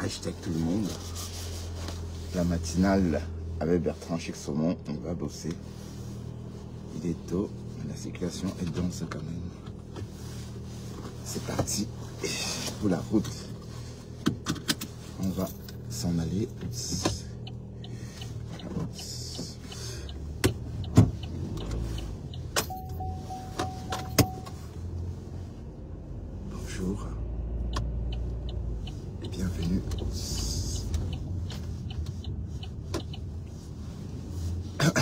Hashtag tout le monde. La matinale avec Bertrand Chic Saumon, on va bosser. Il est tôt, mais la circulation est dense quand même. C'est parti pour la route. On va s'en aller. Voilà. Bonjour et bienvenue.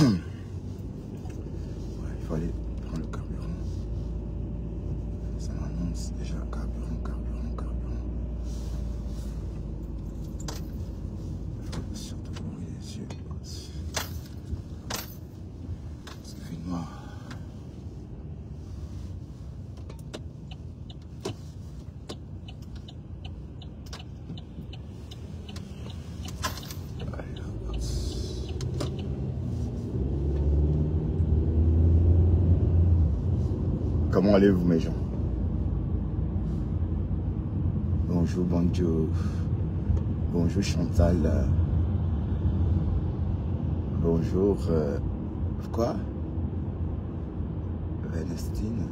Il faut aller prendre le carburant. Ça m'annonce déjà carburant. Il faut surtout ouvrir les yeux. Ça fait noir. Comment allez-vous mes gens? Bonjour, bonjour. Bonjour Chantal. Bonjour. Quoi? Ernestine.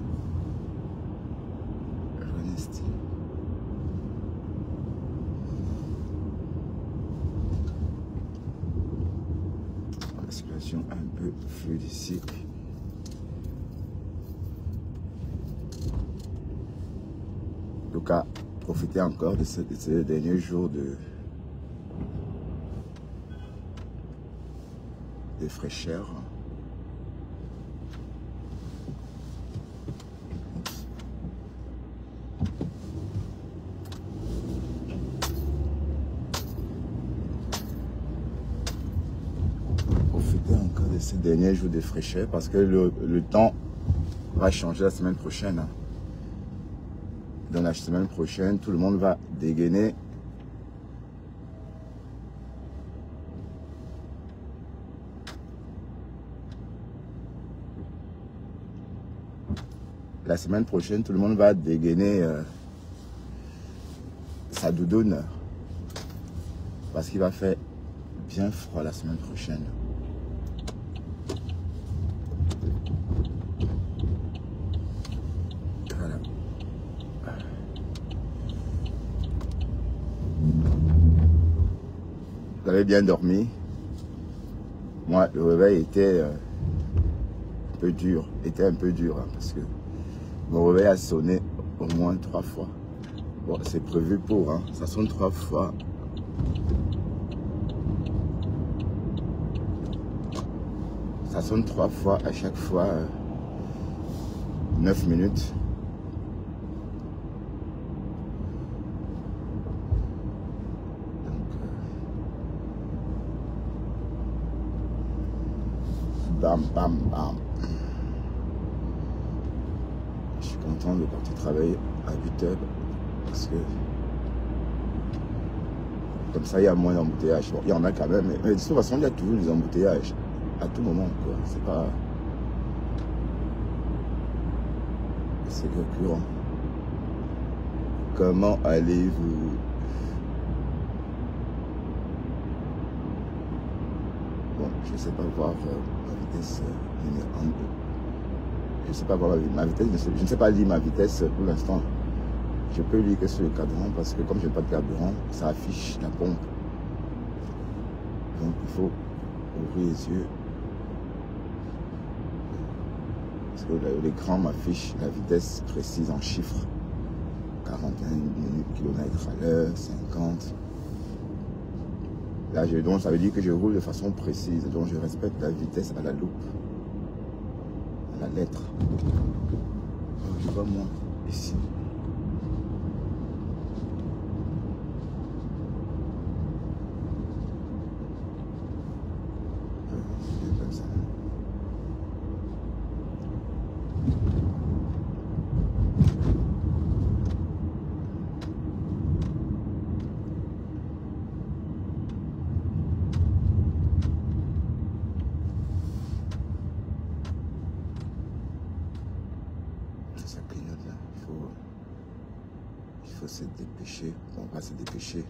La situation un peu fluide ici. En tout cas, profitez encore de ces derniers jours de fraîcheur. Profitez encore de ces derniers jours de fraîcheur parce que le temps va changer la semaine prochaine. Dans la semaine prochaine, tout le monde va dégainer. La semaine prochaine, tout le monde va dégainer sa doudoune. Parce qu'il va faire bien froid la semaine prochaine. Voilà. Vous avez bien dormi? Moi, le réveil était un peu dur. Parce que mon réveil a sonné au moins 3 fois. Bon, c'est prévu pour, hein. Ça sonne 3 fois. Ça sonne 3 fois, à chaque fois 9 minutes. Bam, bam, bam. Je suis content de partir travailler à 8 h parce que comme ça il y a moins d'embouteillages. Bon, il y en a quand même, mais de toute façon il y a toujours des embouteillages à tout moment, quoi. C'est pas... C'est récurrent. Comment allez-vous? Bon, je ne sais pas voir ma vitesse numéro 1, 2. Je ne sais pas voir ma vitesse, je ne sais pas lire ma vitesse pour l'instant. Je peux lire que sur le carburant parce que comme je n'ai pas de carburant, ça affiche la pompe. Donc il faut ouvrir les yeux. Parce que l'écran m'affiche la vitesse précise en chiffres. 41 km/h, 50. Là, donc ça veut dire que je roule de façon précise. Donc je respecte la vitesse à la loupe. À la lettre. Donc, je vois moi ici. C'est comme ça. Ça clignote là. Il faut se dépêcher. On va se dépêcher.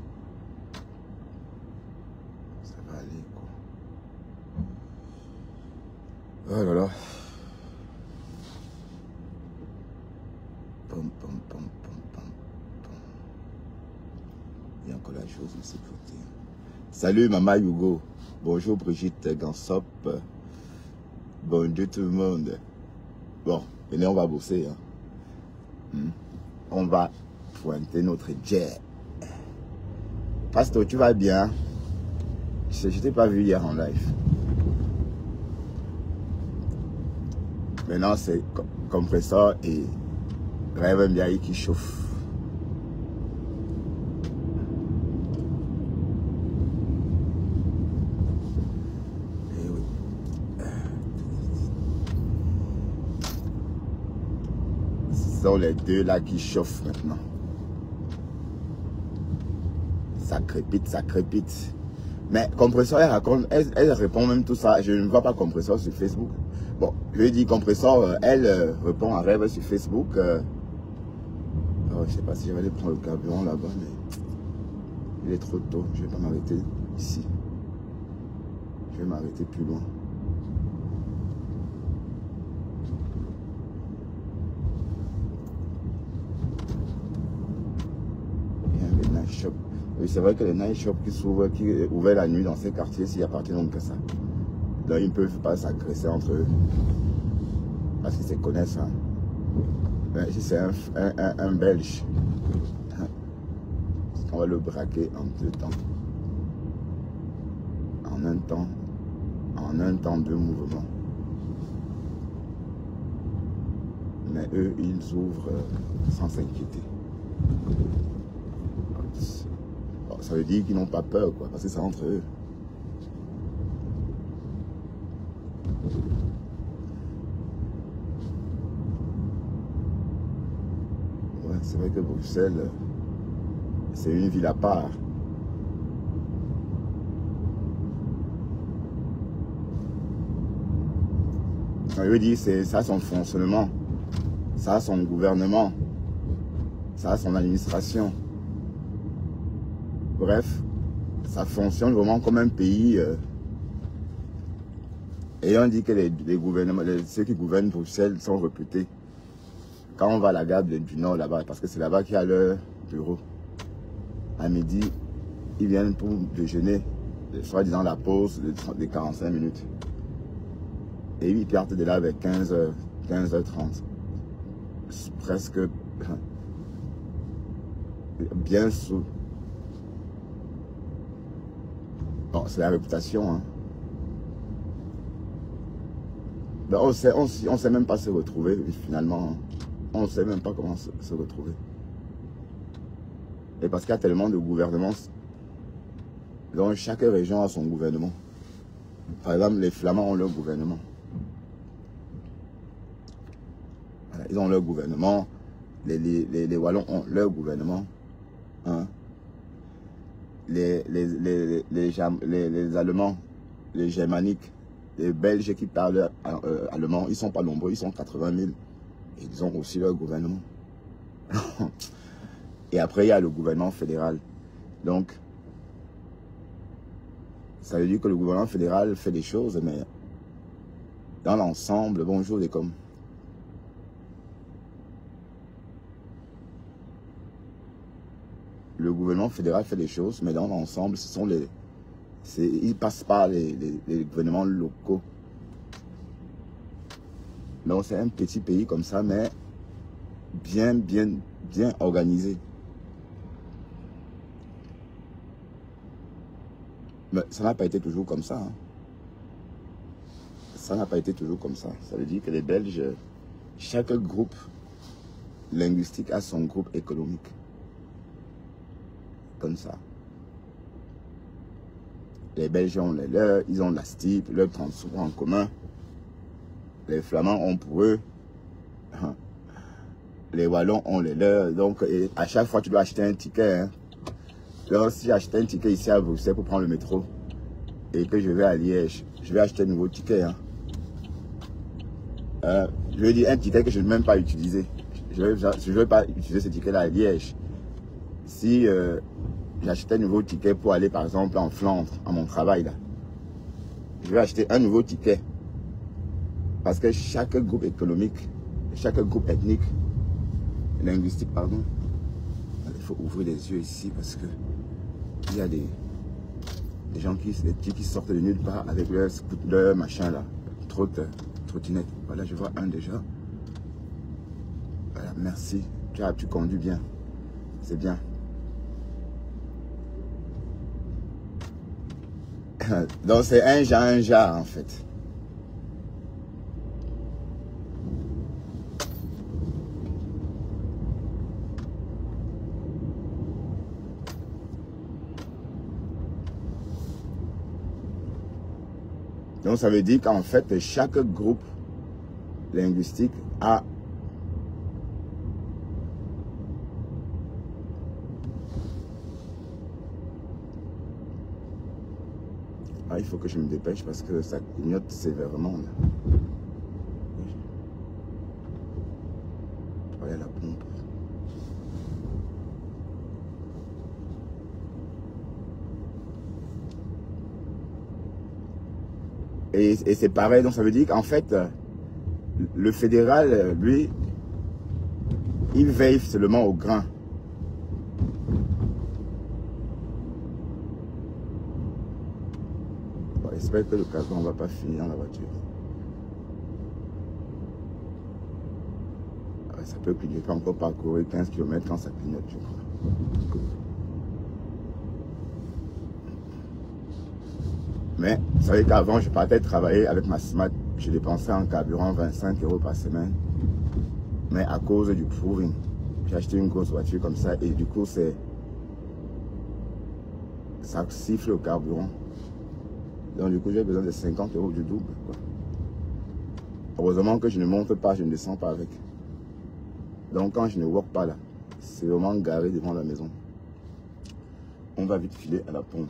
Oh là là. Pom, pom, pom, pom, pom, pom. Il y a encore la chose de sécurité. Salut Maman Hugo. Bonjour Brigitte Gansop. Bonjour tout le monde. Bon, venez, on va bosser. Hein. On va pointer notre jet. Pasteur, tu vas bien? Je ne t'ai pas vu hier en live. Maintenant, c'est compresseur et Rêve Mbiaye qui chauffe. Et oui. Ce sont les deux là qui chauffent maintenant. Ça crépite, ça crépite. Mais Compresseur, elle raconte, elle répond même tout ça. Je ne vois pas Compresseur sur Facebook. Bon, je lui ai dit Compresseur, elle répond à Rêve sur Facebook. Oh, je ne sais pas si je vais aller prendre le carburant là-bas, mais il est trop tôt. Je ne vais pas m'arrêter ici. Je vais m'arrêter plus loin. Il y a les night shops. Oui, c'est vrai que les night shops qui s'ouvrent, qui ouvrent la nuit dans ces quartiers, s'il n'y a pas donc que ça. Là, ils ne peuvent pas s'agresser entre eux. Parce qu'ils se connaissent. Hein. Mais si c'est un Belge, on va le braquer en 2 temps. En un temps, 2 mouvements. Mais eux, ils ouvrent sans s'inquiéter. Bon, ça veut dire qu'ils n'ont pas peur, quoi, parce que c'est entre eux. Ouais, c'est vrai que Bruxelles, c'est une ville à part. Je veux dire, ça a son fonctionnement, ça a son gouvernement, ça a son administration. Bref, ça fonctionne vraiment comme un pays. Et on dit que les gouvernements, ceux qui gouvernent Bruxelles sont réputés. Quand on va à la gare du Nord là-bas, parce que c'est là-bas qu'il y a leur bureau, à midi, ils viennent pour déjeuner, soit disant la pause de 45 minutes. Et ils partent de là avec 15h30. Presque bien sous. Bon, c'est la réputation. Hein. Ben, on sait même pas se retrouver, finalement. On ne sait même pas comment se retrouver. Et parce qu'il y a tellement de gouvernements. Donc chaque région a son gouvernement. Par exemple, les Flamands ont leur gouvernement. Voilà, ils ont leur gouvernement. Les Wallons ont leur gouvernement. Hein. Les Allemands, les Germaniques, les Belges qui parlent allemand, ils ne sont pas nombreux, ils sont 80 000. Et ils ont aussi leur gouvernement. Et après, il y a le gouvernement fédéral. Donc, ça veut dire que le gouvernement fédéral fait des choses, mais dans l'ensemble, bonjour les coms. Le gouvernement fédéral fait des choses, mais dans l'ensemble, ce sont les... Ils passent par les gouvernements locaux. Donc c'est un petit pays comme ça, mais bien organisé. Mais ça n'a pas été toujours comme ça. Hein. Ça n'a pas été toujours comme ça. Ça veut dire que les Belges, chaque groupe linguistique a son groupe économique. Comme ça. Les Belges ont les leurs, ils ont la STIP, leur transport en commun. Les Flamands ont pour eux. Les Wallons ont les leurs. Donc, à chaque fois, tu dois acheter un ticket. Hein. Donc, si j'achète un ticket ici à Bruxelles pour prendre le métro et que je vais à Liège, je vais acheter un nouveau ticket. Hein. Je veux dire un ticket que je ne vais même pas utiliser. Je ne vais pas utiliser ce ticket-là à Liège. Si j'achète un nouveau ticket pour aller, par exemple, en Flandre, à mon travail, là, je vais acheter un nouveau ticket. Parce que chaque groupe économique, chaque groupe ethnique, linguistique, pardon, il faut ouvrir les yeux ici parce que il y a des gens des petits qui sortent de nulle part avec leur machin là, trottinette. Voilà, je vois un déjà. Voilà, merci. Tu conduis bien. C'est bien. Donc c'est un jar en fait. Donc ça veut dire qu'en fait chaque groupe linguistique a il faut que je me dépêche parce que ça clignote sévèrement. Voilà la pompe. Et c'est pareil, donc ça veut dire qu'en fait, le fédéral, lui, il veille seulement au grain. Bon, j'espère que le carton ne va pas finir dans la voiture. Ça peut clignoter encore parcourir 15 km quand ça clignote, je crois. Mais vous savez qu'avant, je partais travailler avec ma Smart. Je dépensais en carburant 25 € par semaine. Mais à cause du proving, j'ai acheté une grosse voiture comme ça et du coup, ça siffle au carburant. Donc du coup, j'ai besoin de 50 € du double, quoi. Heureusement que je ne monte pas, je ne descends pas avec. Donc quand je ne walk pas là, c'est vraiment garé devant la maison. On va vite filer à la pompe.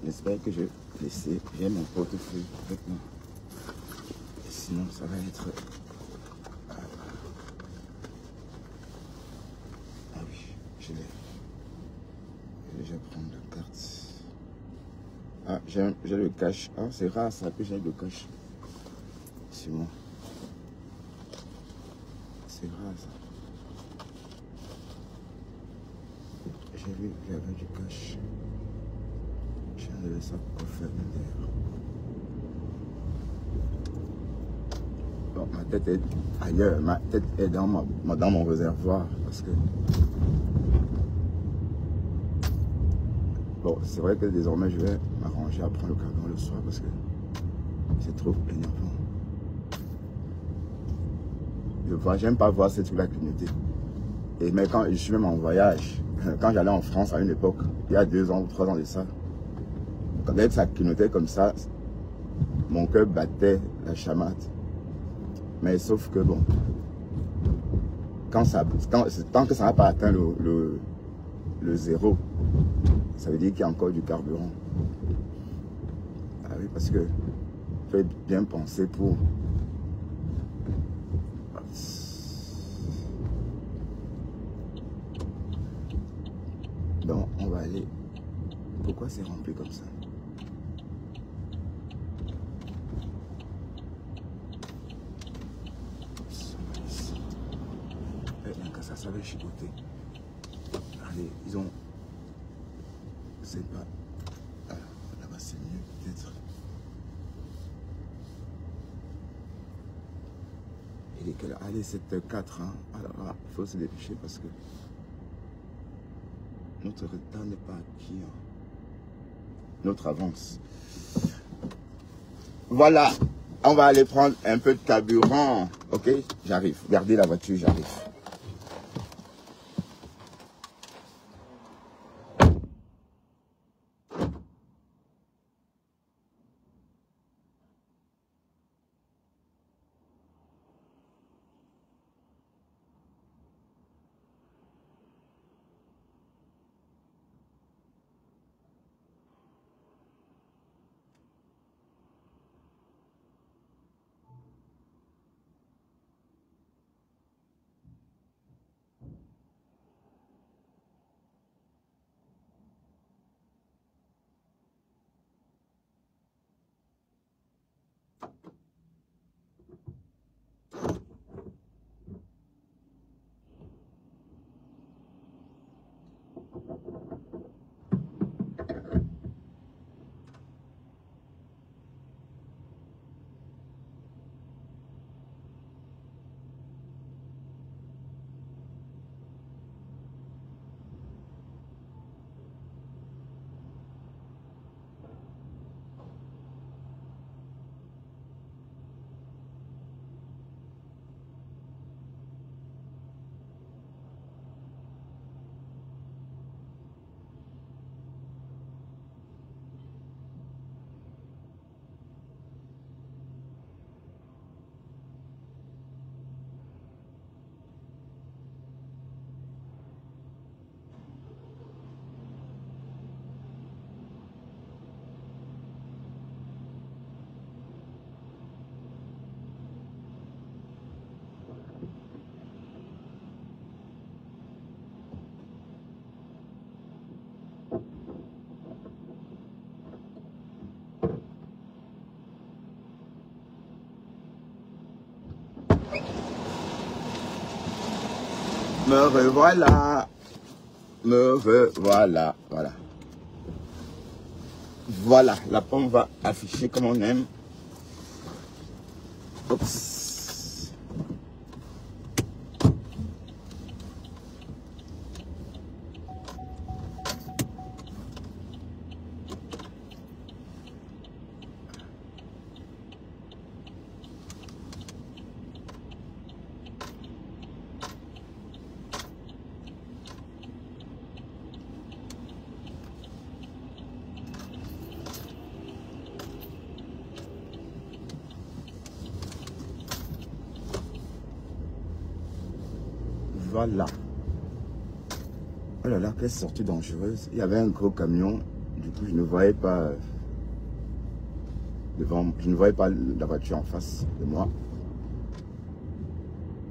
J'espère que je vais laisser. J'ai mon portefeuille avec moi. Et sinon, ça va être... Ah oui, je vais déjà prendre la carte. Ah, j'ai le cash. Ah, c'est rare ça que j'ai le cash. C'est moi. C'est rare ça. J'ai vu qu'il y avait du cash. J'ai enlevé ça pour faire d'ailleurs. Bon, ma tête est ailleurs. Ma tête est dans mon réservoir. Parce que... Bon, c'est vrai que désormais, je vais m'arranger à prendre le carburant le soir parce que c'est trop énervant. J'aime pas voir cette trucs-là clignoter. Et mais quand je suis même en voyage, quand j'allais en France à une époque, il y a 2 ans ou 3 ans de ça, quand ça clignotait comme ça, mon cœur battait la chamate. Mais sauf que bon, tant que ça n'a pas atteint le zéro, ça veut dire qu'il y a encore du carburant. Ah oui, parce que il faut bien penser pour... Donc on va aller... Pourquoi c'est rempli comme ça? Ça va chicoter. Allez, ils ont... Je sais pas. Alors, là-bas c'est mieux peut-être. Il est quelle heure? Allez, 7h04. Hein. Alors là, il faut se dépêcher parce que notre retard n'est pas acquis. Hein. Notre avance. Voilà. On va aller prendre un peu de carburant. Ok? J'arrive. Gardez la voiture, j'arrive. Me revoilà. Me revoilà. Voilà. Voilà. La pomme va afficher comme on aime. Oups. Voilà. Oh là là, quelle sortie dangereuse. Il y avait un gros camion. Du coup, je ne voyais pas devant. Je ne voyais pas la voiture en face de moi.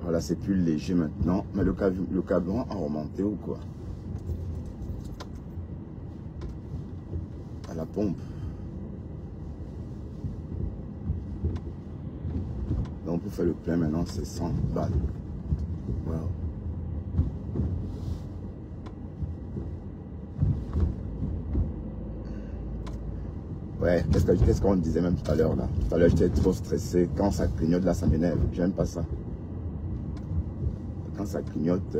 Voilà, c'est plus léger maintenant. Mais le camion a remonté ou quoi? À la pompe. Donc, pour faire le plein maintenant, c'est 100 balles. Wow. Ouais, qu'est-ce qu'on disait même tout à l'heure là? Tout à l'heure, j'étais trop stressé. Quand ça clignote là, ça m'énerve. J'aime pas ça. Quand ça clignote,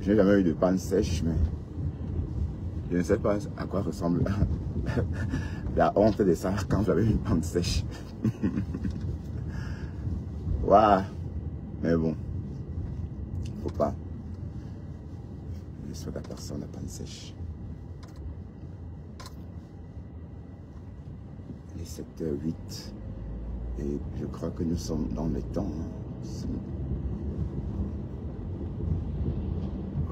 je n'ai jamais eu de panne sèche, mais je ne sais pas à quoi ressemble la honte de ça quand j'avais une panne sèche. Waouh! Mais bon, faut pas. Je souhaite à personne la panne sèche. Il est 7h08 et je crois que nous sommes dans les temps.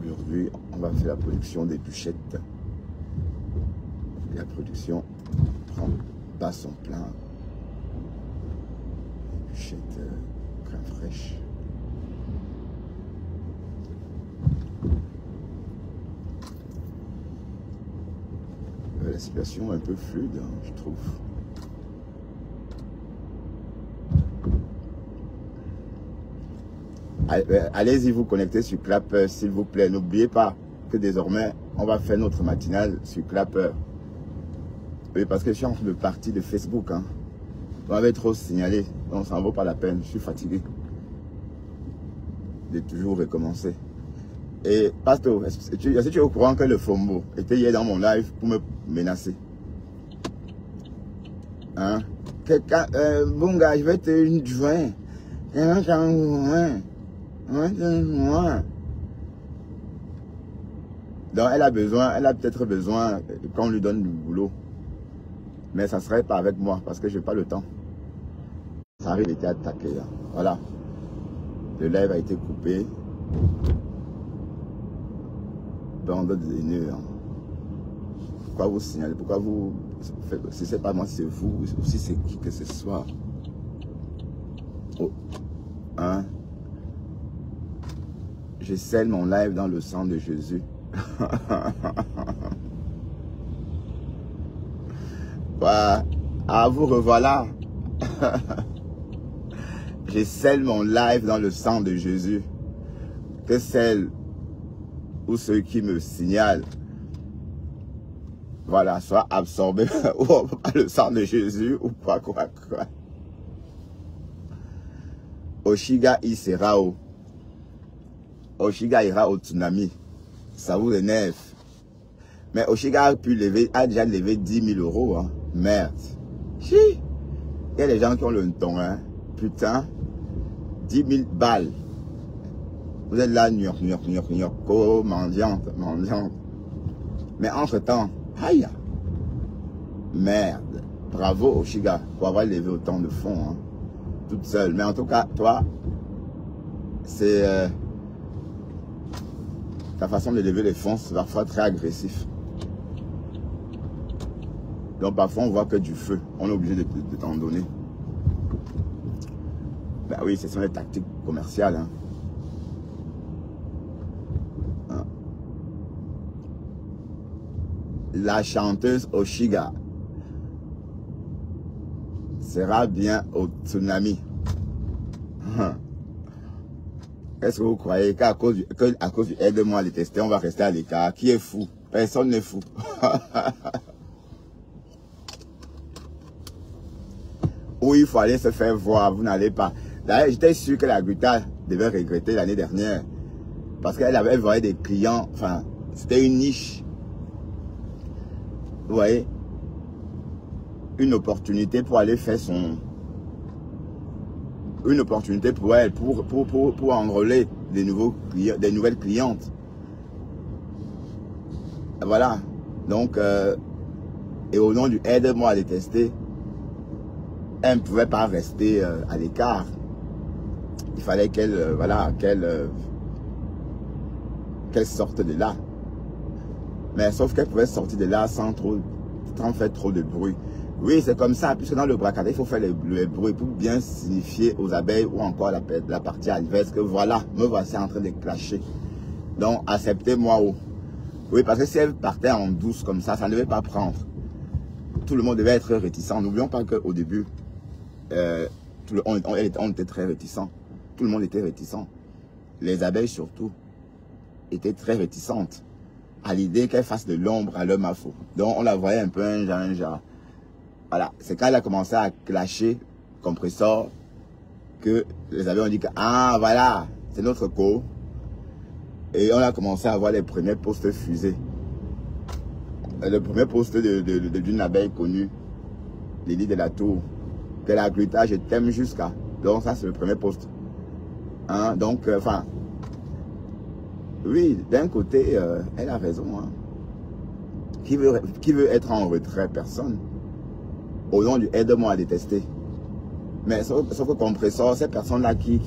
Aujourd'hui, on va faire la production des bûchettes. La production prend pas son plein. Les bûchettes crème fraîche. La situation est un peu fluide, hein, je trouve. Allez-y vous connecter sur Clapper, s'il vous plaît. N'oubliez pas que désormais, on va faire notre matinale sur Clapper. Oui, parce que je suis en train de partir de Facebook. Hein. On m'avait trop signalé, donc ça ne vaut pas la peine. Je suis fatigué de toujours recommencer. Et Pasto, est-ce que tu es au courant que le Fombo était hier dans mon live pour me menacer? Hein? Bon gars, je vais te joindre. Donc elle a peut-être besoin qu'on lui donne du boulot. Mais ça serait pas avec moi parce que je n'ai pas le temps. Ça arrive, il était attaqué. Hein. Voilà. Le live a été coupé. Bande de haineux. Hein. Pourquoi vous signalez? Pourquoi vous... Si c'est pas moi, c'est vous. Ou si c'est qui que ce soit. Oh. Hein? Je scelle mon live dans le sang de Jésus. Voilà. Ah, vous revoilà. Je scelle mon live dans le sang de Jésus. Que celle ou ceux qui me signalent voilà, soit absorbé par le sang de Jésus ou pas quoi. Oshiga Iserao. Oshiga ira au tsunami. Ça vous énerve. Mais Oshiga a déjà levé 10 000 euros. Hein. Merde. Chi. Il y a des gens qui ont le ton. Hein. Putain. 10 000 balles. Vous êtes là, mendiante. Mais entre-temps, aïe. Merde. Bravo Oshiga pour avoir levé autant de fonds. Hein. Toute seule. Mais en tout cas, toi, c'est... ta façon de lever les fonds, c'est parfois très agressif. Donc parfois on voit que du feu. On est obligé de t'en donner. Ben oui, ce sont les tactiques commerciales. Hein. Hein. La chanteuse Oshiga sera bien au tsunami. Est-ce que vous croyez qu'à cause du aide-moi à les tester, on va rester à l'écart? Qui est fou? Personne n'est fou. Où il faut aller se faire voir, vous n'allez pas. D'ailleurs, j'étais sûr que la Guta devait regretter l'année dernière. Parce qu'elle voyait des clients, enfin, c'était une niche. Vous voyez? Une opportunité pour aller faire son... Une opportunité pour elle, pour enrôler des nouvelles clientes. Voilà. Donc, et au nom du aide-moi à les tester, elle ne pouvait pas rester à l'écart. Il fallait qu'elle voilà, qu'elle sorte de là. Mais sauf qu'elle pouvait sortir de là sans faire trop de bruit. Oui, c'est comme ça, puisque dans le bracadé, il faut faire le bruit pour bien signifier aux abeilles ou encore la partie adverse que voilà, me voici en train de clasher. Donc, acceptez-moi. Oui, parce que si elle partait en douce comme ça ne devait pas prendre. Tout le monde devait être réticent. N'oublions pas qu'au début, on était très réticents. Tout le monde était réticent. Les abeilles surtout étaient très réticentes à l'idée qu'elle fasse de l'ombre à leur mafo. Donc, on la voyait un peu un genre. Voilà, c'est quand elle a commencé à clasher compresseur que les abeilles ont dit que ah voilà, c'est notre co. Et on a commencé à voir les premiers postes fusés. Le premier poste d'une abeille connue, Lily de la Tour, que la gluta, je t'aime jusqu'à. Donc ça c'est le premier poste. Hein, donc, enfin, oui, d'un côté, elle a raison. Hein. Qui veut être en retrait? Personne. Au nom du aide-moi à détester. Mais sauf que compresseur, ces personnes-là qui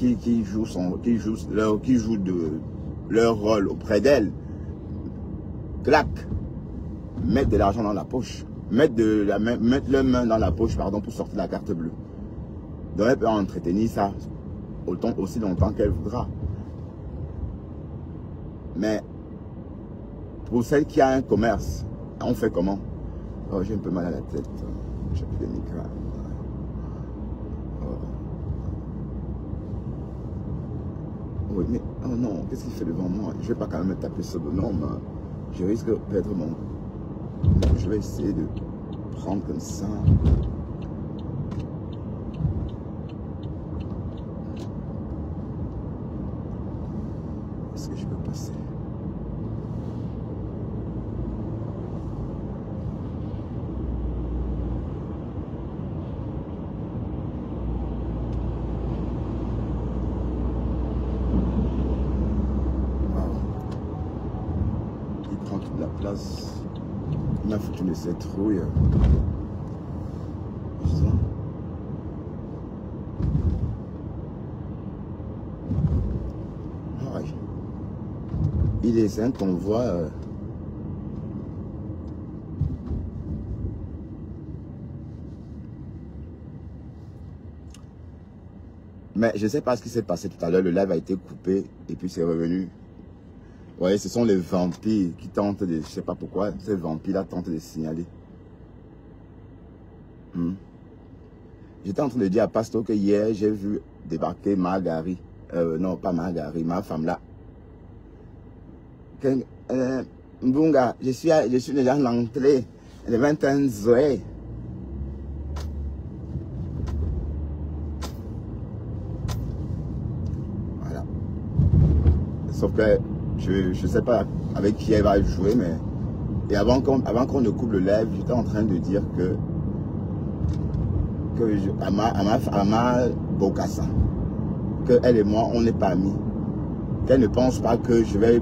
jouent leur rôle auprès d'elle, clac, mettent de l'argent dans la poche, mettent leur main dans la poche, pardon, pour sortir la carte bleue. Donc elle peut entretenir ça aussi longtemps qu'elle voudra. Mais pour celle qui a un commerce, on fait comment? Oh, j'ai un peu mal à la tête. J'ai des migraines. Oui, mais oh non, qu'est-ce qu'il fait devant moi? Je ne vais pas quand même me taper ce bonhomme. Je risque de perdre mon... Je vais essayer de prendre comme ça. Est-ce que je peux passer? Il m'a foutu de cette rouille. Ouais. Il est un convoi. Mais je ne sais pas ce qui s'est passé tout à l'heure. Le live a été coupé et puis c'est revenu. Vous voyez, ce sont les vampires qui tentent de... Je ne sais pas pourquoi ces vampires-là tentent de signaler. J'étais en train de dire à Pasto que hier, j'ai vu débarquer Margari. Non, pas Margari, ma femme là. Mbunga, je suis déjà à l'entrée. Les 21 Zoé. Voilà. Sauf que je sais pas avec qui elle va jouer, mais et avant qu'on ne coupe le live, j'étais en train de dire que Ama Bokassa, que elle et moi, on n'est pas amis. Qu'elle ne pense pas que je vais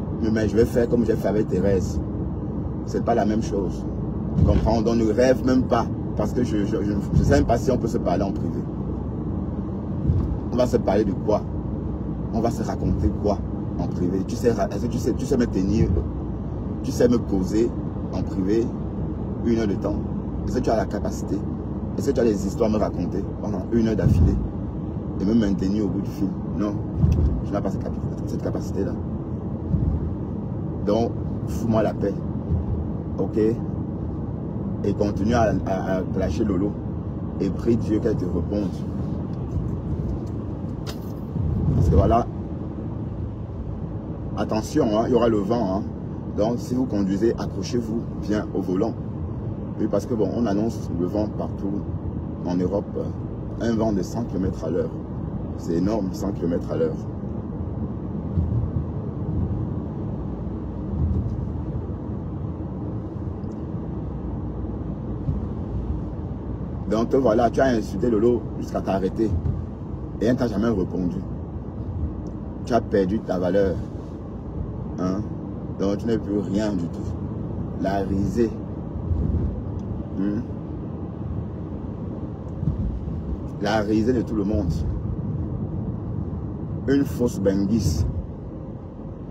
faire comme j'ai fait avec Thérèse. C'est pas la même chose. Tu comprends? On ne rêve même pas. Parce que je ne sais même pas si on peut se parler en privé. On va se parler de quoi? On va se raconter quoi en privé? Tu sais me tenir, tu sais me causer en privé 1 heure de temps? Est-ce que tu as la capacité? Est-ce que tu as des histoires à me raconter pendant 1 heure d'affilée et me maintenir au bout du fil? Non, je n'ai pas cette capacité-là. Donc, fous-moi la paix. Ok? Et continue à clasher Lolo. Et prie Dieu qu'elle te réponde. Parce que voilà. Attention, hein, il y aura le vent. Hein. Donc, si vous conduisez, accrochez-vous bien au volant. Oui, parce que bon, on annonce le vent partout en Europe. Un vent de 100 km à l'heure. C'est énorme, 100 km à l'heure. Donc voilà, tu as insulté Lolo jusqu'à t'arrêter. Et elle ne t'a jamais répondu. Tu as perdu ta valeur. Hein? Donc tu n'es plus rien du tout. La risée. La risée de tout le monde. Une fausse benguisse.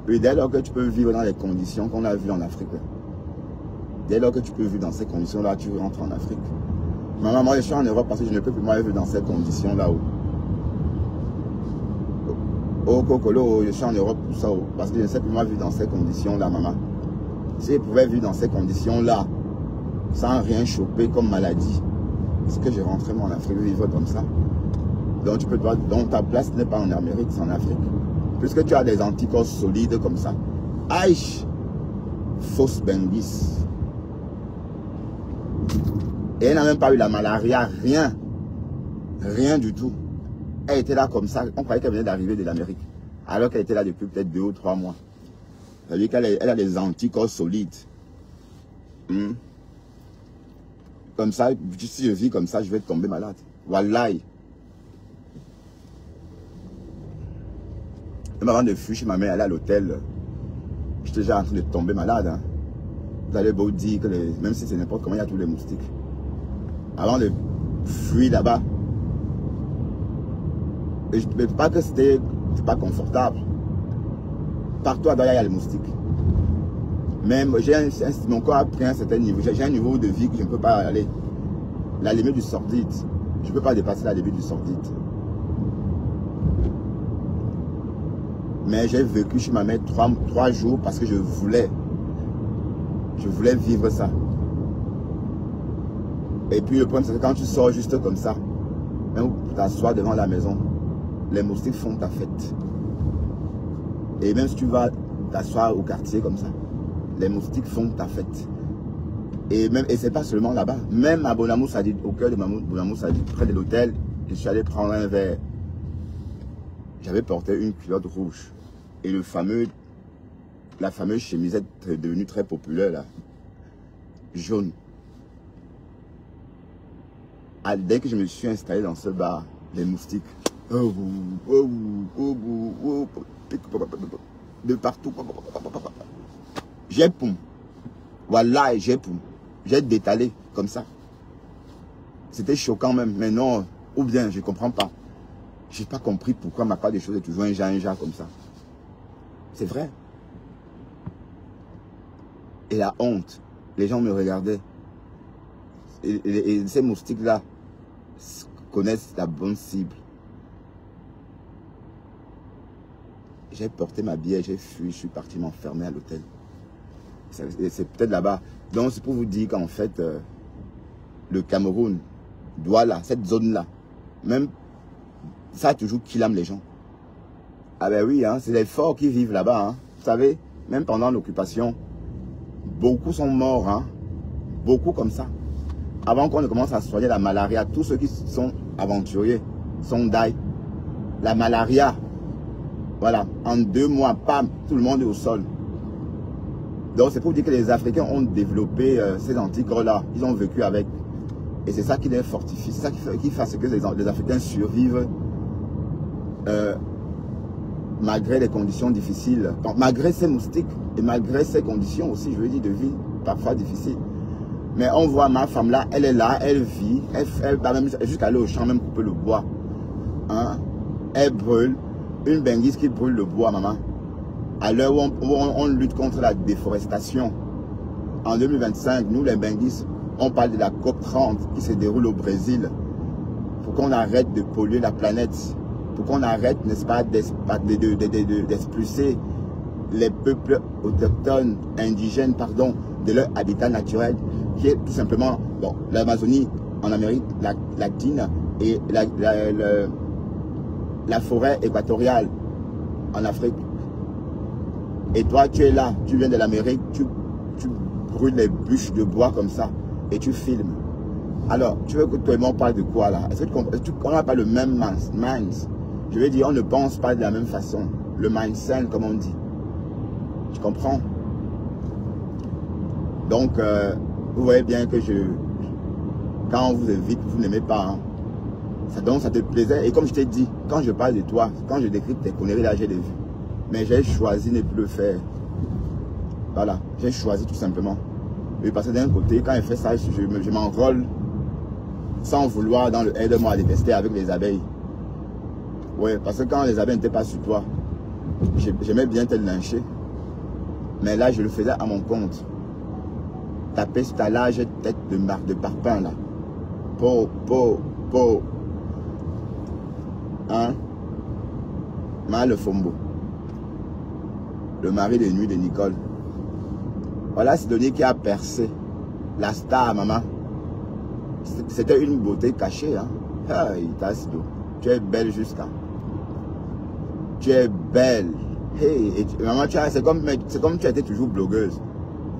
Et dès lors que tu peux vivre dans les conditions qu'on a vues en Afrique. Dès lors que tu peux vivre dans ces conditions-là, tu rentres en Afrique. Maman, moi je suis en Europe parce que je ne peux plus moi vivre dans ces conditions-là. Oh Kokolo, je suis en Europe pour ça. Parce que je ne sais plus moi vivre dans ces conditions-là, maman. Si je pouvais vivre dans ces conditions-là, sans rien choper comme maladie, est-ce que je rentrais moi en Afrique vivre comme ça? Donc, donc ta place n'est pas en Amérique, c'est en Afrique. Puisque tu as des anticorps solides comme ça. Aïe! Fausse benguisse. Et elle n'a même pas eu la malaria, rien. Rien du tout. Elle était là comme ça. On croyait qu'elle venait d'arriver de l'Amérique. Alors qu'elle était là depuis peut-être 2 ou 3 mois. Ça veut dire qu'elle a des anticorps solides. Comme ça, si je vis comme ça, je vais tomber malade. Wallahi. Même avant de fuir chez ma mère, aller à l'hôtel, j'étais déjà en train de tomber malade. Hein. Vous allez beau dire que même si c'est n'importe comment, il y a tous les moustiques. Avant de fuir là-bas, et je ne peux pas que c'était pas confortable. Partout là-bas, il y a les moustiques. Même mon corps a pris un certain niveau. J'ai un niveau de vie que je ne peux pas aller. La limite du sordide. Je ne peux pas dépasser la limite du sordide. Mais j'ai vécu chez ma mère 3 jours parce que je voulais vivre ça. Et puis le problème c'est que quand tu sors juste comme ça, même pour t'asseoir devant la maison, les moustiques font ta fête. Et même si tu vas t'asseoir au quartier comme ça, les moustiques font ta fête. Et c'est pas seulement là-bas. Même à Bonamou Sadi, au cœur de Bonamou Sadi, près de l'hôtel, je suis allé prendre un verre. J'avais porté une culotte rouge. Et la fameuse chemisette est devenue très populaire là. Jaune. Dès que je me suis installé dans ce bar, les moustiques. De partout. J'ai poum. Voilà, j'ai poum. J'ai détalé comme ça. C'était choquant même. Mais non, ou bien je ne comprends pas. Je n'ai pas compris pourquoi ma part des choses est toujours un genre comme ça. C'est vrai. Et la honte. Les gens me regardaient. Et ces moustiques-là connaissent la bonne cible. J'ai porté ma bière, j'ai fui, je suis parti m'enfermer à l'hôtel. C'est peut-être là-bas. Donc c'est pour vous dire qu'en fait, le Cameroun, Douala, cette zone-là, même ça a toujours killé les gens. Ah ben oui, hein, c'est les forts qui vivent là-bas. Hein. Vous savez, même pendant l'occupation, beaucoup sont morts. Hein. beaucoup comme ça. Avant qu'on ne commence à soigner la malaria, tous ceux qui sont aventuriers sont die. La malaria, voilà, en 2 mois, pam, tout le monde est au sol. Donc c'est pour dire que les Africains ont développé ces anticorps-là. Ils ont vécu avec. Et c'est ça qui les fortifie. C'est ça qui fait que les Africains survivent malgré les conditions difficiles. Donc, malgré ces moustiques et malgré ces conditions aussi, je veux dire, de vie parfois difficiles. Mais on voit ma femme là, elle est là, elle vit, elle va même jusqu'à aller au champ, même couper le bois. Hein? Elle brûle. Une benguise qui brûle le bois, maman. À l'heure où on lutte contre la déforestation. En 2025, nous les benguises, on parle de la COP30 qui se déroule au Brésil. Pour qu'on arrête de polluer la planète. Pour qu'on arrête, n'est-ce pas, d'expulser les peuples autochtones, indigènes, pardon, de leur habitat naturel, qui est tout simplement bon, l'Amazonie en Amérique latine et la forêt équatoriale en Afrique. Et toi, tu es là, tu viens de l'Amérique, tu brûles les bûches de bois comme ça et tu filmes. Alors, tu veux que toi et moi on parle de quoi là? Est-ce que on n'a pas le même mind? Je veux dire, on ne pense pas de la même façon. Le mindset, comme on dit. Tu comprends? Donc, vous voyez bien que quand on vous invite, vous n'aimez pas. Hein. Ça te plaisait. Et comme je t'ai dit, quand je parle de toi, quand je décris tes conneries là, j'ai les vues. Mais j'ai choisi de ne plus le faire. Voilà, j'ai choisi tout simplement. Et parce que d'un côté, quand il fait ça, je m'enrôle sans vouloir dans le aide-moi à détester avec les abeilles. Oui, parce que quand les abeilles n'étaient pas sur toi, j'aimais bien te lyncher. Mais là, je le faisais à mon compte. Taper sur ta large tête de parpaing là. Po. Hein? Mal le Fombo. Le mari de nuit de Nicole. Voilà Sidonie qui a percé. La star, maman. C'était une beauté cachée. Hein? Hey, Sido. Tu es belle jusqu'à. Tu es belle. Hey, maman, c'est comme tu étais toujours blogueuse.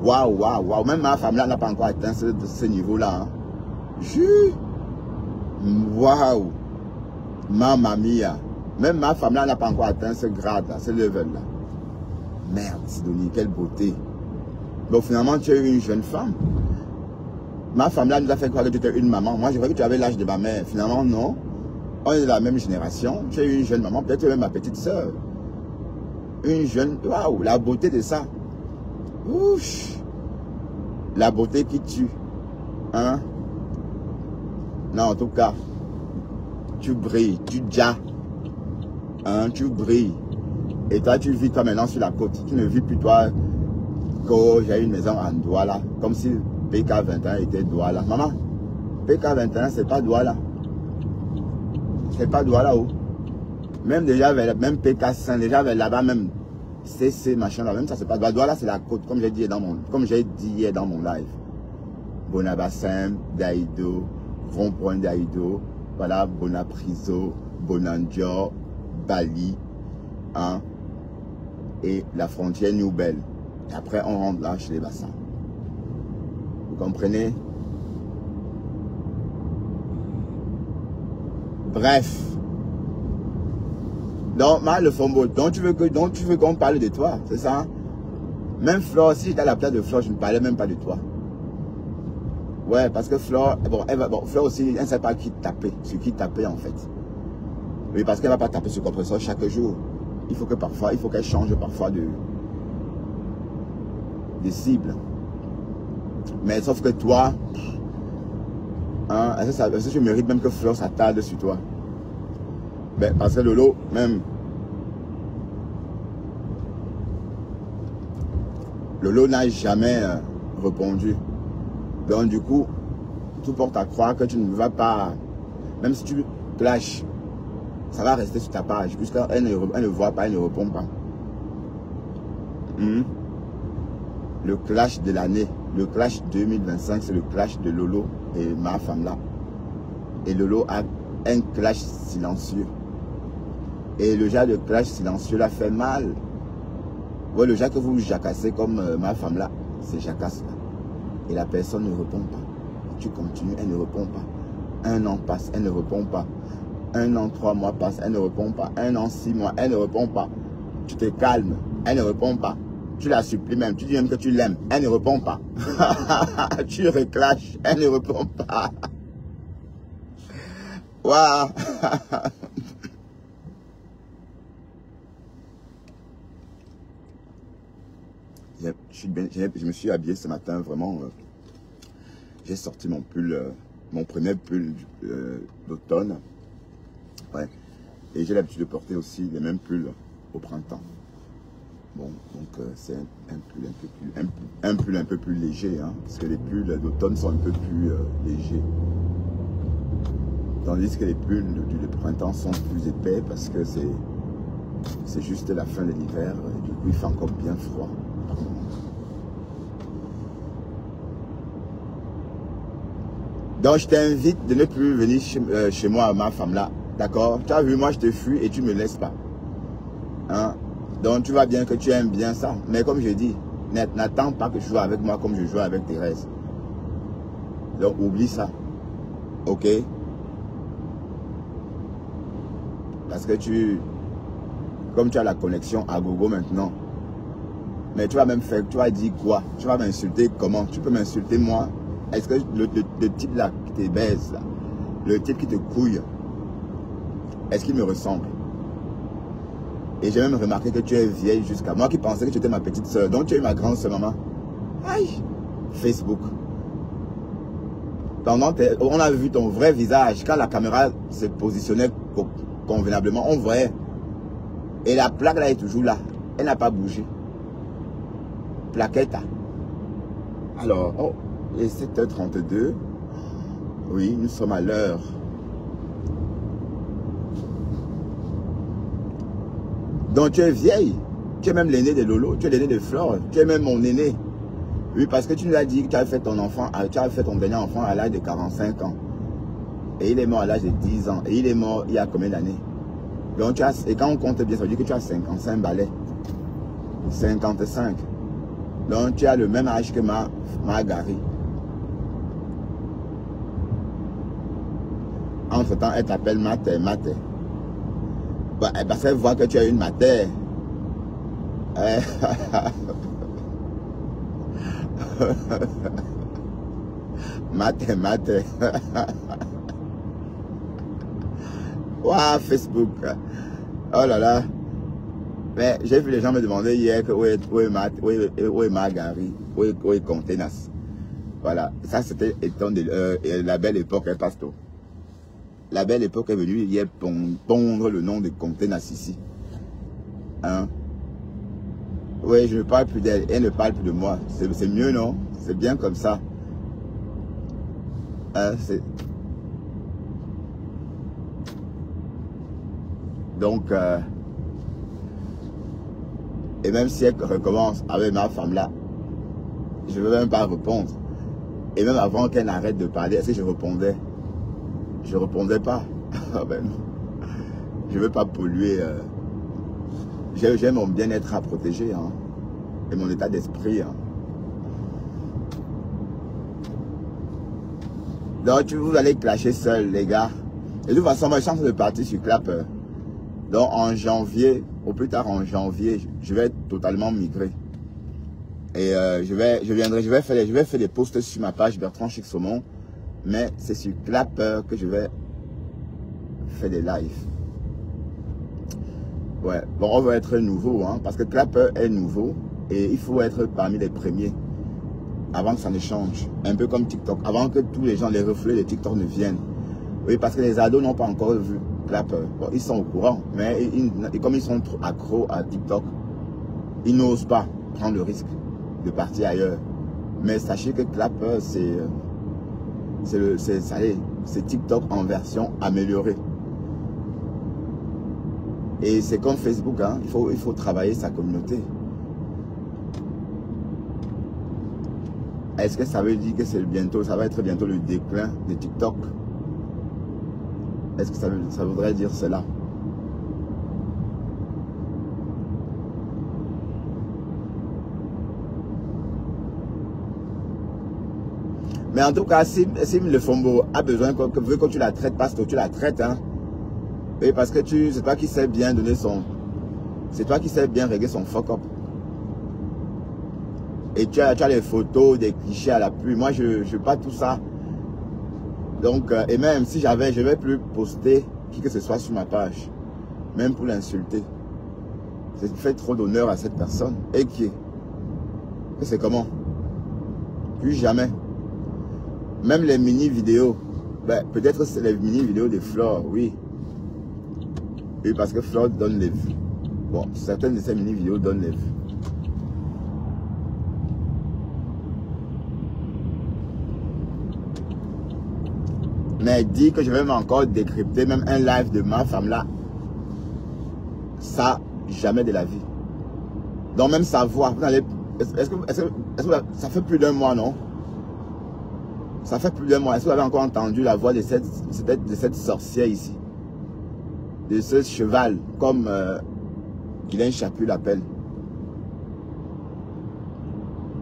Waouh. Même ma femme là n'a pas encore atteint ce niveau-là. Hein? Waouh. Mamma mia. Même ma femme là n'a pas encore atteint ce grade là, ce level là. Merde, Sidonie, quelle beauté. Donc finalement, tu es une jeune femme. Ma femme là nous a fait croire que tu étais une maman. Moi, je croyais que tu avais l'âge de ma mère. Finalement, non. On est de la même génération. Tu es une jeune maman. Peut-être même ma petite soeur. Une jeune... Waouh, la beauté de ça. Ouf. La beauté qui tue. Hein? Non, en tout cas, tu brilles. Tu déjà. Hein? Tu brilles. Et toi, tu vis toi maintenant sur la côte. Tu ne vis plus toi que j'ai une maison en Douala. Comme si PK21 était Douala. Maman, PK21, c'est pas Douala. C'est pas Douala où. Même déjà, même PK5, déjà là-bas, même CC, machin là, même ça, c'est pas Douala. Douala, c'est la côte, comme j'ai dit hier dans mon live. Bonabassin, Daïdo, Rond-Point Daïdo, voilà, Bonapriso, Bonandior, Bali, hein. Et la frontière New-Belle. Et après, on rentre là chez les bassins. Vous comprenez? Bref. Donc, le Fombo, donc tu veux qu'on parle de toi, c'est ça? Même Flore, si j'étais à la place de Flore, je ne parlais même pas de toi. Ouais, parce que Flore, Flore aussi, elle ne sait pas qui taper, sur qui taper en fait. Oui, parce qu'elle ne va pas taper sur compresseur chaque jour. Il faut qu'elle change parfois de cible. Mais sauf que toi, hein, est-ce que tu mérites même que Flore s'attarde sur toi? Ben, parce que Lolo, même, Lolo n'a jamais répondu. Donc du coup, tout porte à croire que tu ne vas pas, même si tu clashes, ça va rester sur ta page, puisqu'elle ne voit pas, elle ne répond pas. Le clash de l'année, le clash 2025, c'est le clash de Lolo et ma femme là. Et Lolo a un clash silencieux. Et le genre de clash silencieux là fait mal. Ouais, le genre que vous jacassez comme ma femme là, c'est jacasse là. et la personne ne répond pas. Tu continues, elle ne répond pas. 1 an passe, elle ne répond pas. 1 an, 3 mois passent, elle ne répond pas. 1 an, 6 mois, elle ne répond pas. Tu te calmes, elle ne répond pas. Tu la supplies même, tu dis même que tu l'aimes, elle ne répond pas. Tu réclaches, elle ne répond pas. Waouh. Je me suis habillé ce matin, vraiment. J'ai sorti mon pull, mon premier pull d'automne. Ouais. Et j'ai l'habitude de porter aussi les mêmes pulls au printemps. Bon, donc c'est un pull un peu plus léger, hein, parce que les pulls d'automne sont un peu plus légers. Tandis que les pulls du printemps sont plus épais parce que c'est juste la fin de l'hiver. Du coup, il fait encore bien froid. Donc, je t'invite de ne plus venir chez moi, ma femme là. D'accord? Tu as vu, moi, je te fuis et tu ne me laisses pas. Hein? Donc, tu vois bien que tu aimes bien ça. Mais comme je dis, n'attends pas que tu joues avec moi comme je joue avec Thérèse. Donc, oublie ça. Ok? Parce que comme tu as la connexion à gogo maintenant, mais tu vas même faire, tu vas dire quoi? Tu vas m'insulter comment? Tu peux m'insulter moi? Est-ce que le type là qui te baise, là, le type qui te couille, est-ce qu'il me ressemble? Et j'ai même remarqué que tu es vieille jusqu'à moi qui pensais que tu étais ma petite soeur. Donc tu es ma grande soeur, maman. Aïe! Facebook. On a vu ton vrai visage. Quand la caméra se positionnait convenablement, on voyait. Et la plaque là est toujours là. Elle n'a pas bougé. Plaquette. Alors, oh, il est 7h32. Oui, nous sommes à l'heure. Donc tu es vieille. Tu es même l'aîné de Lolo. Tu es l'aîné de Flore. Tu es même mon aîné. Oui, parce que tu nous as dit que tu as fait ton enfant, tu as fait ton dernier enfant à l'âge de 45 ans. Et il est mort à l'âge de 10 ans. Et il est mort il y a combien d'années? Donc et quand on compte bien, ça veut dire que tu as 55 balais. 55. Donc tu as le même âge que Marguerite. Entre temps, elle t'appelle Maté. Bah, parce qu'elle voit que tu as une Maté. Maté. Waouh, Facebook. Oh là là. Mais j'ai vu les gens me demander hier que où est Marguerite, où est Contenas. Voilà. Ça, c'était la belle époque, hein, Pasto. La belle époque est venue hier pondre le nom de Contenas ici. Hein? Oui, je ne parle plus d'elle. Elle ne parle plus de moi. C'est mieux, non? C'est bien comme ça. Hein, donc, et même si elle recommence avec ma femme là, je ne veux même pas répondre. Et même avant qu'elle n'arrête de parler, est-ce que je répondais? Je ne répondais pas. Ben non. Je ne veux pas polluer. J'ai mon bien-être à protéger. Hein, et mon état d'esprit. Hein. Donc, vous allez clasher seul, les gars. Et de toute façon, moi, je suis en train de partir sur Clapper. Donc, en janvier, au plus tard en janvier, je vais totalement migrer. Et je vais faire des posts sur ma page Bertrand Chic Saumon. Mais c'est sur Clapper que je vais faire des lives. Ouais, bon, on va être nouveau, hein, parce que Clapper est nouveau. Et il faut être parmi les premiers. Avant que ça ne change. Un peu comme TikTok. Avant que tous les gens, les reflets de TikTok ne viennent. Oui, parce que les ados n'ont pas encore vu Clapper. Bon, ils sont au courant. Mais comme ils sont trop accros à TikTok, ils n'osent pas prendre le risque de partir ailleurs. Mais sachez que Clapper, c'est TikTok en version améliorée. Et c'est comme Facebook, hein, il faut travailler sa communauté. Est-ce que ça veut dire que ça va être bientôt le déclin de TikTok? Est-ce que ça voudrait dire cela? Mais en tout cas, si le Fombo a besoin veut que tu la traites, parce que tu la traites, hein. Et parce que c'est toi qui sais bien donner son... C'est toi qui sais bien régler son fuck up. Et tu as les photos, des clichés à l'appui. Moi, je veux pas tout ça. Donc, et même si je vais plus poster qui que ce soit sur ma page. Même pour l'insulter. C'est fait trop d'honneur à cette personne. Et qui est? C'est comment? Plus jamais. Même les mini-vidéos. Ben, peut-être c'est les mini-vidéos de Flore, oui. Oui, parce que Flore donne les vues. Bon, certaines de ces mini-vidéos donnent les vues. Mais dit que je vais encore décrypter même un live de ma femme là. Ça, jamais de la vie. Donc même sa voix, vous allez... Est-ce que ça fait plus d'un mois, non? Ça fait plus d'un mois. Est-ce que vous avez encore entendu la voix de cette sorcière ici? De ce cheval, comme Guylaine Chaput l'appelle.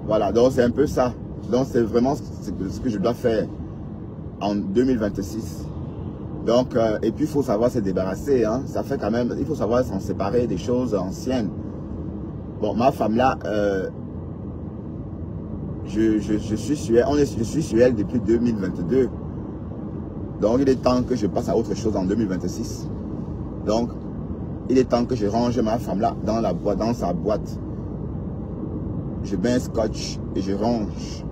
Voilà, donc c'est un peu ça. Donc c'est vraiment ce que je dois faire en 2026. Donc, et puis il faut savoir se débarrasser. Hein. Ça fait quand même, il faut savoir s'en séparer des choses anciennes. Bon, ma femme là, je suis sur elle depuis 2022. Donc il est temps que je passe à autre chose en 2026. Donc, il est temps que je range ma femme là dans la boîte, dans sa boîte. Je mets un scotch et je range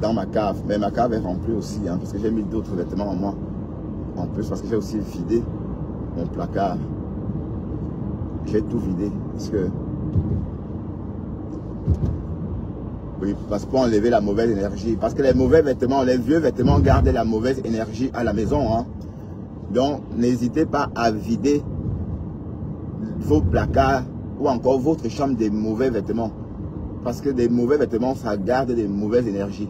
dans ma cave. Mais ma cave est remplie aussi, hein, parce que j'ai mis d'autres vêtements en moi. En plus, parce que j'ai aussi vidé mon placard. J'ai tout vidé. Parce que... Oui, parce qu'on enlever la mauvaise énergie. Parce que les mauvais vêtements, les vieux vêtements gardent la mauvaise énergie à la maison. Hein. Donc, n'hésitez pas à vider vos placards ou encore votre chambre des mauvais vêtements. Parce que des mauvais vêtements, ça garde des mauvaises énergies.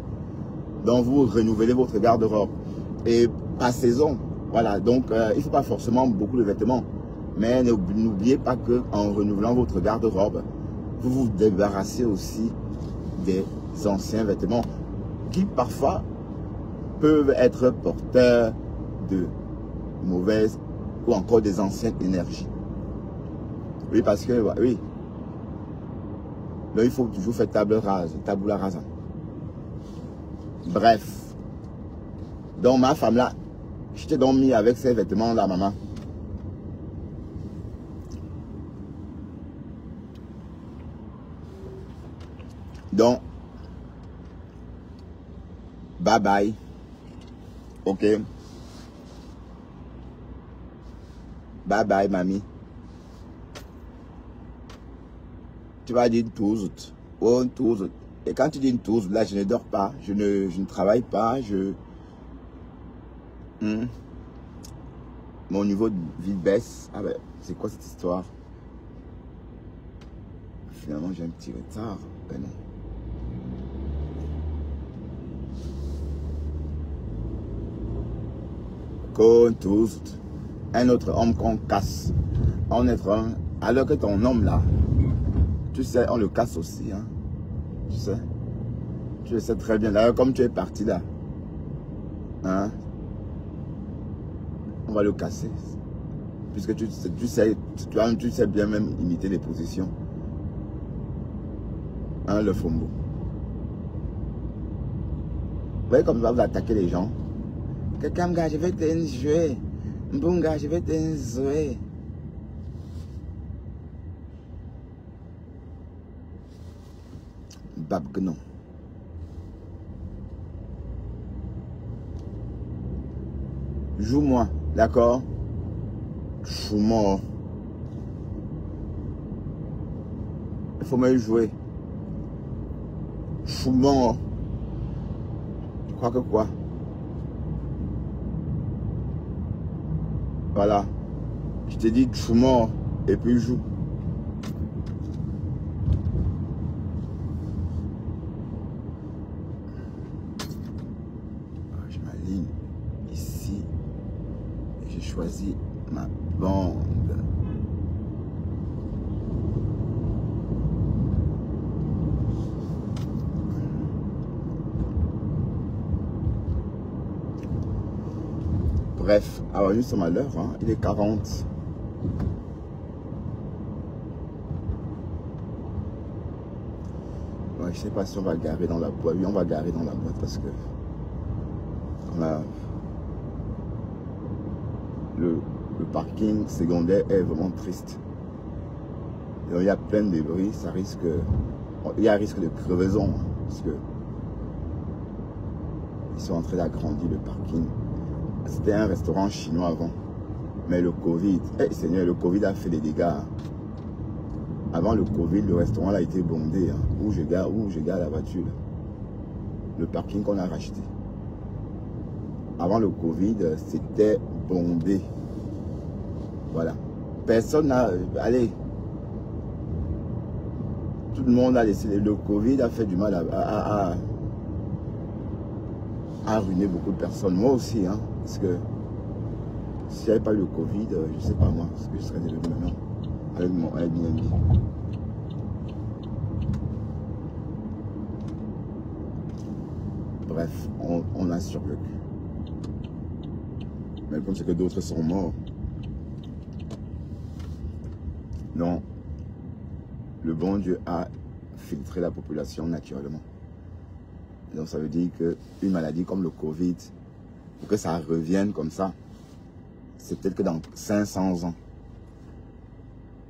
Donc, vous renouvelez votre garde-robe. Et par saison, voilà. Donc, il ne faut pas forcément beaucoup de vêtements. Mais n'oubliez pas qu'en renouvelant votre garde-robe, vous vous débarrassez aussi des anciens vêtements qui parfois peuvent être porteurs de mauvaises ou encore des anciennes énergies. Oui, parce que, oui. Là, il faut toujours faire tabula rasa. Bref. Donc, ma femme là, je t'ai donc mis avec ces vêtements là, maman. Donc, bye bye. Ok. Bye bye, mamie. Tu vas dire une touze. Oh, une touze. Et quand tu dis une touze, là, je ne dors pas. Je ne travaille pas. Mon niveau de vie baisse. Ah ben, c'est quoi cette histoire? Finalement, j'ai un petit retard. Ben non. Tous, un autre homme qu'on casse. On est un, alors que ton homme là, tu sais, on le casse aussi. Hein. Tu sais. Tu le sais très bien. D'ailleurs, comme tu es parti là, hein, on va le casser. Puisque tu sais bien même imiter les positions. Hein, le Fombo. Vous voyez comme ça, vous attaquez les gens. Quelqu'un, gars, je vais te jouer. Bon, gars, je vais te jouer. Babgnon. Joue-moi, d'accord? Joue-moi. Il faut me jouer. Joue-moi. Tu crois que quoi? Voilà. Je te dis, joue mort et puis joue. Je m'aligne ici et je choisis ma bande. Bref, alors nous sommes à l'heure, hein, il est 40. Ouais, je sais pas si on va garer dans la boîte. Oui, on va garer dans la boîte parce que on a le parking secondaire est vraiment triste. Donc, il y a plein de bruit, ça risque, il y a un risque de crevaison, hein, parce que ils sont en train d'agrandir le parking. C'était un restaurant chinois avant, mais le Covid, Seigneur, le Covid a fait des dégâts. Hein. Avant le Covid, le restaurant là a été bondé, hein, où je gare la voiture, là. Le parking qu'on a racheté. Avant le Covid, c'était bondé. Voilà. Personne n'a... Allez. Tout le monde a laissé... Le Covid a fait du mal à ruiner beaucoup de personnes. Moi aussi, hein. Parce que s'il n'y avait pas eu le Covid, je ne sais pas moi ce que je serais devenu maintenant. Avec mon Airbnb. Bref, on a survécu. Mais comme c'est que d'autres sont morts. Non. Le bon Dieu a filtré la population naturellement. Donc ça veut dire qu'une maladie comme le Covid, pour que ça revienne comme ça, c'est peut-être que dans 500 ans.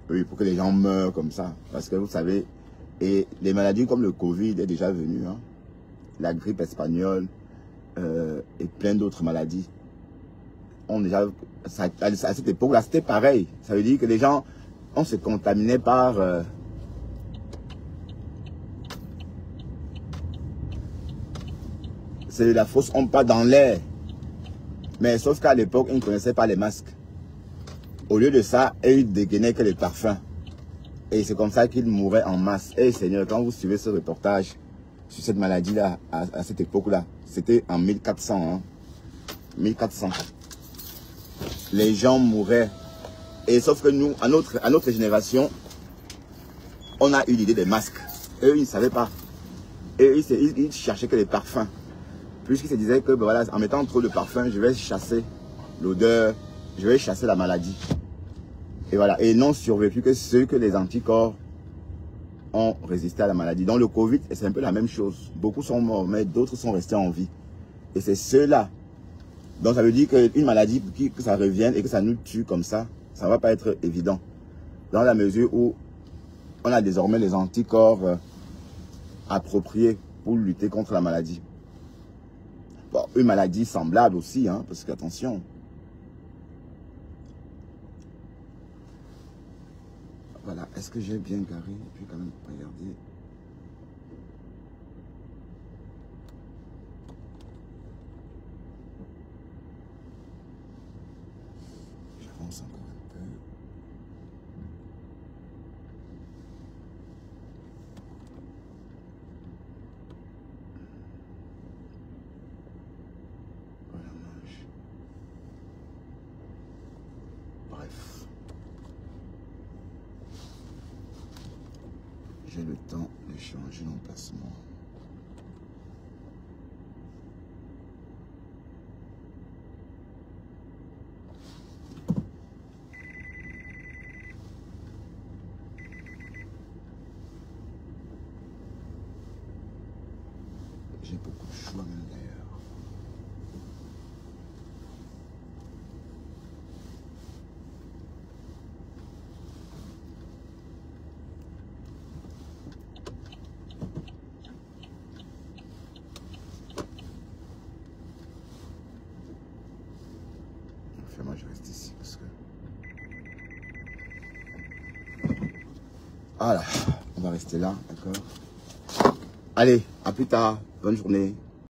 Oui, pour que les gens meurent comme ça. Parce que vous savez, et les maladies comme le Covid est déjà venu. Hein, la grippe espagnole et plein d'autres maladies. On déjà, à cette époque-là, c'était pareil. Ça veut dire que les gens, on se contaminait par... c'est la fausse on pas dans l'air. Mais sauf qu'à l'époque, ils ne connaissaient pas les masques. Au lieu de ça, ils dégainaient que les parfums. Et c'est comme ça qu'ils mouraient en masse. Et Seigneur, quand vous suivez ce reportage sur cette maladie-là, à cette époque-là, c'était en 1400. Hein, 1400. Les gens mouraient. Et sauf que nous, à notre génération, on a eu l'idée des masques. Eux, ils ne savaient pas. Et ils cherchaient que les parfums. Puisqu'ils se disaient que ben voilà, en mettant trop de parfum, je vais chasser l'odeur, je vais chasser la maladie. Et voilà, et n'ont survécu que ceux que les anticorps ont résisté à la maladie. Dans le Covid, c'est un peu la même chose. Beaucoup sont morts, mais d'autres sont restés en vie. Et c'est ceux-là. Donc ça veut dire qu'une maladie, que ça revienne et que ça nous tue comme ça, ça ne va pas être évident. Dans la mesure où on a désormais les anticorps appropriés pour lutter contre la maladie. Bon, une maladie semblable aussi, hein, parce qu'attention. Voilà, est-ce que j'ai bien garé? Je vais quand même regarder. J'avance encore un peu. Voilà, bref. J'ai le temps de changer l'emplacement. J'ai beaucoup de choix même d'ailleurs. Moi je reste ici parce que... Voilà, on va rester là, d'accord? Allez, à plus tard, bonne journée.